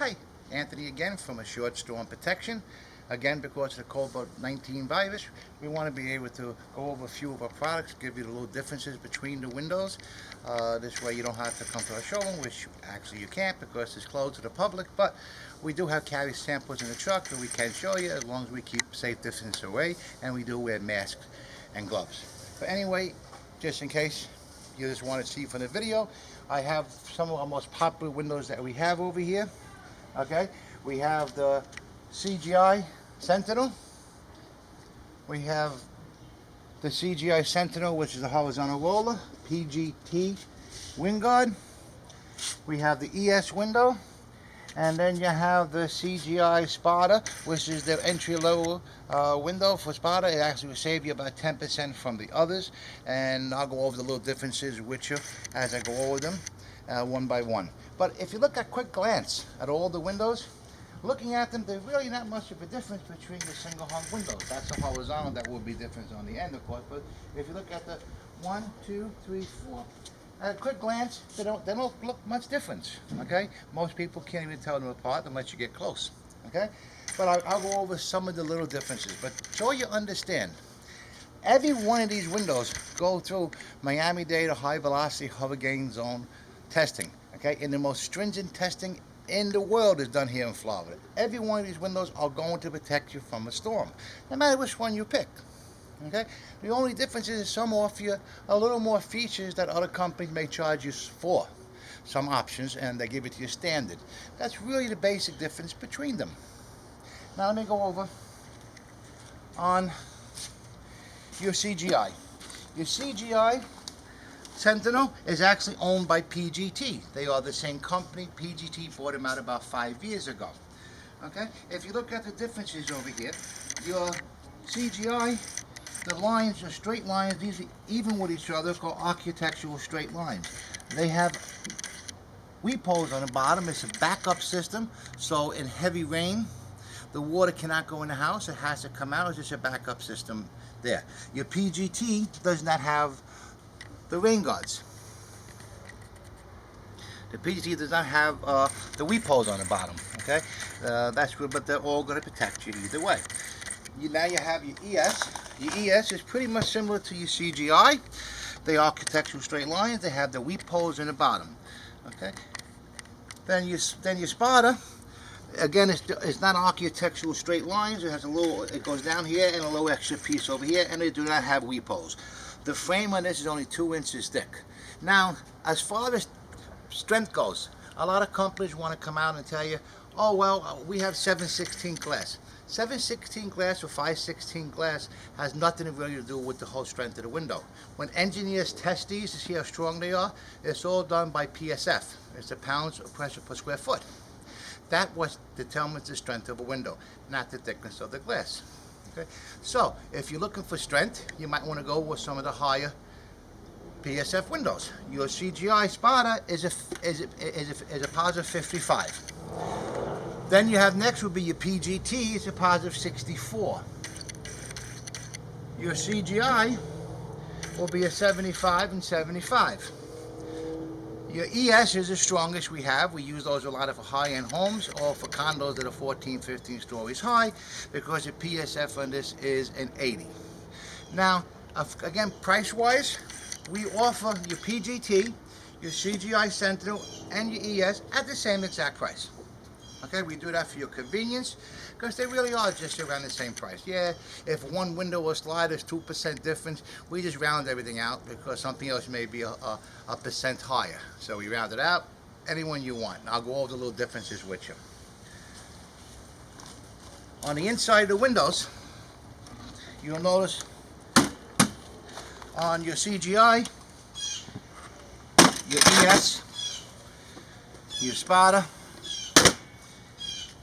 Hi, Anthony again from Assured Storm Protection. Again, because of the COVID-19 virus, we want to be able to go over a few of our products, give you the little differences between the windows. This way you don't have to come to our showroom, which actually you can't because it's closed to the public, but we do have carry samples in the truck that we can show you as long as we keep safe distance away, and we do wear masks and gloves. But anyway, just in case you just want to see from the video, I have some of our most popular windows that we have over here. Okay, we have the CGI Sentinel. We have the CGI Sentinel, which is a horizontal roller, PGT wind guard. We have the ES window, and then you have the CGI Sparta, which is the entry-level window for Sparta. It actually will save you about 10% from the others, and I'll go over the little differences with you as I go over them one by one. But if you look at quick glance at all the windows, looking at them, there's really not much of a difference between the single hung windows. That's a horizontal, that will be different on the end, of course. But if you look at the 1, 2, 3, 4, at a quick glance, they don't look much different. Okay, most people can't even tell them apart unless you get close. Okay, but I'll go over some of the little differences. But so you understand, every one of these windows go through Miami-Dade High Velocity Hover Gain Zone testing. Okay, and the most stringent testing in the world is done here in Florida. Every one of these windows are going to protect you from a storm, no matter which one you pick. Okay, the only difference is some offer you a little more features that other companies may charge you for, some options, and they give it to you standard. That's really the basic difference between them. Now let me go over on your CGI. Your CGI Sentinel is actually owned by PGT. They are the same company. PGT bought them out about 5 years ago. Okay, if you look at the differences over here, your CGI, the lines are straight lines. These are even with each other, called architectural straight lines. They have weep holes on the bottom. It's a backup system, so in heavy rain, the water cannot go in the house. It has to come out. It's just a backup system there. Your PGT does not have the rain guards. The PGT does not have the weep holes on the bottom. Okay, that's good, but they're all going to protect you either way. Now you have your ES. Your ES is pretty much similar to your CGI. They are architectural straight lines. They have the weep holes in the bottom. Okay. Then your Sparta, again, it's not architectural straight lines. It has a little. It goes down here and a little extra piece over here, and they do not have weep holes. The frame on this is only 2 inches thick. Now, as far as strength goes, a lot of companies want to come out and tell you, oh, well, we have 7/16 glass. 7/16 glass or 5/16 glass has nothing really to do with the whole strength of the window. When engineers test these to see how strong they are, it's all done by PSF. It's the pounds of pressure per square foot. That what determines the strength of a window, not the thickness of the glass. Okay, so if you're looking for strength, you might want to go with some of the higher PSF windows. Your CGI Sparta is a positive 55. Then you have next would be your PGT. It's a positive 64. Your CGI will be a 75 and 75. Your ES is the strongest we have. We use those a lot for high-end homes or for condos that are 14, 15 stories high, because the PSF on this is an 80. Now, again, price-wise, we offer your PGT, your CGI Sentinel, and your ES at the same exact price. Okay, we do that for your convenience, because they really are just around the same price. Yeah, if one window or slide is 2% difference, we just round everything out because something else may be a percent higher. So we round it out, any one you want. I'll go over the little differences with you. On the inside of the windows, you'll notice on your CGI, your ES, your Sparta,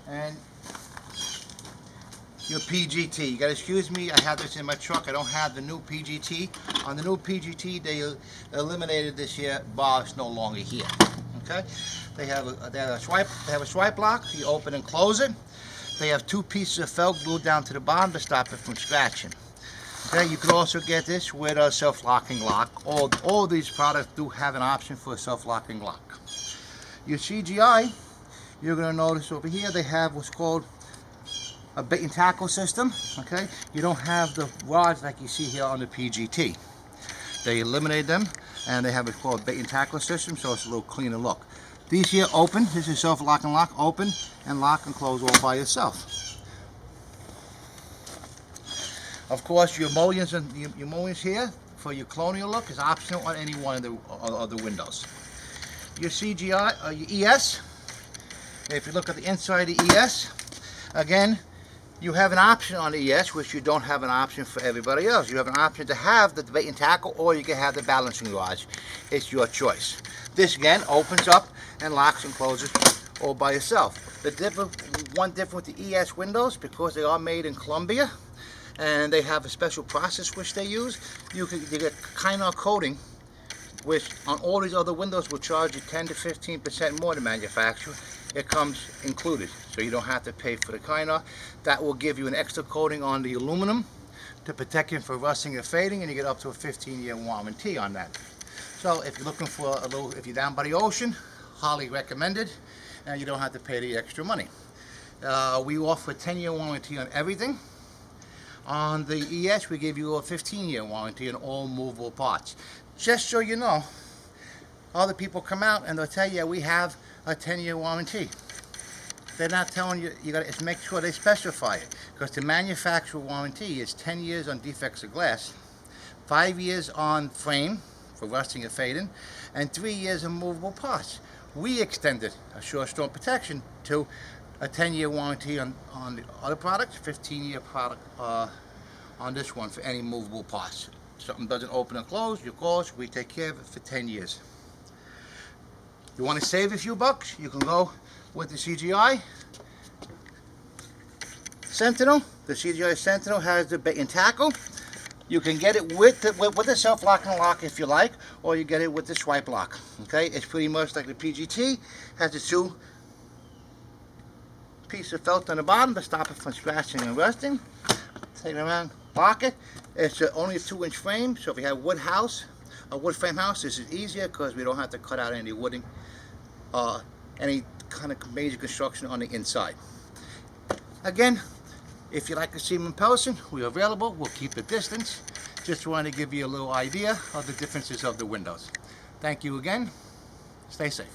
and your PGT. You gotta excuse me, I have this in my truck. I don't have the new PGT. On the new PGT, they eliminated this here bar. It's no longer here. Okay? They have a swipe lock. You open and close it. They have 2 pieces of felt glued down to the bottom to stop it from scratching. Okay, you could also get this with a self-locking lock. All these products do have an option for a self-locking lock. Your CGI you're going to notice over here they have what's called a bait and tackle system. Okay, you don't have the rods like you see here on the PGT. They eliminated them, and they have what's called bait and tackle system, so it's a little cleaner look. These here open. This is self lock and lock. Open and lock and close all by yourself. Of course, your mullions and your mullions here for your colonial look is optional on any one of the windows. Your CGI, your ES. If you look at the inside of the ES, again, you have an option on the ES, which you don't have an option for everybody else. You have an option to have the bait and tackle, or you can have the balancing rods. It's your choice. This again opens up and locks and closes all by itself. One difference with the ES windows, because they are made in Colombia and they have a special process which they use, you get Kynar coating, which on all these other windows will charge you 10 to 15% more to manufacture. It comes included, so you don't have to pay for the Kynar. That will give you an extra coating on the aluminum to protect you from rusting or fading, and you get up to a 15-year warranty on that. So if you're looking for a little, if you're down by the ocean, highly recommended, and you don't have to pay the extra money. We offer a 10-year warranty on everything. On the ES, we give you a 15-year warranty on all movable parts. Just so you know, other people come out and they'll tell you, we have a 10-year warranty. They're not telling you, you got to make sure they specify it, because the manufacturer warranty is 10 years on defects of glass, 5 years on frame for rusting or fading, and 3 years on movable parts. We extended a short storm protection to a 10-year warranty on the other products, 15-year product on this one for any movable parts. Something doesn't open and close, you call us, we take care of it for 10 years. You want to save a few bucks, you can go with the CGI Sentinel. The CGI Sentinel has the bait and tackle. You can get it with the self-lock and lock if you like, or you get it with the swipe lock. Okay, it's pretty much like the PGT. Has the two pieces of felt on the bottom to stop it from scratching and rusting. Take it around, lock it. It's only a 2-inch frame, so if you have a wood frame house, this is easier because we don't have to cut out any wooding, any kind of major construction on the inside. Again, if you'd like to see them in person, we're available. We'll keep the distance. Just wanted to give you a little idea of the differences of the windows. Thank you again. Stay safe.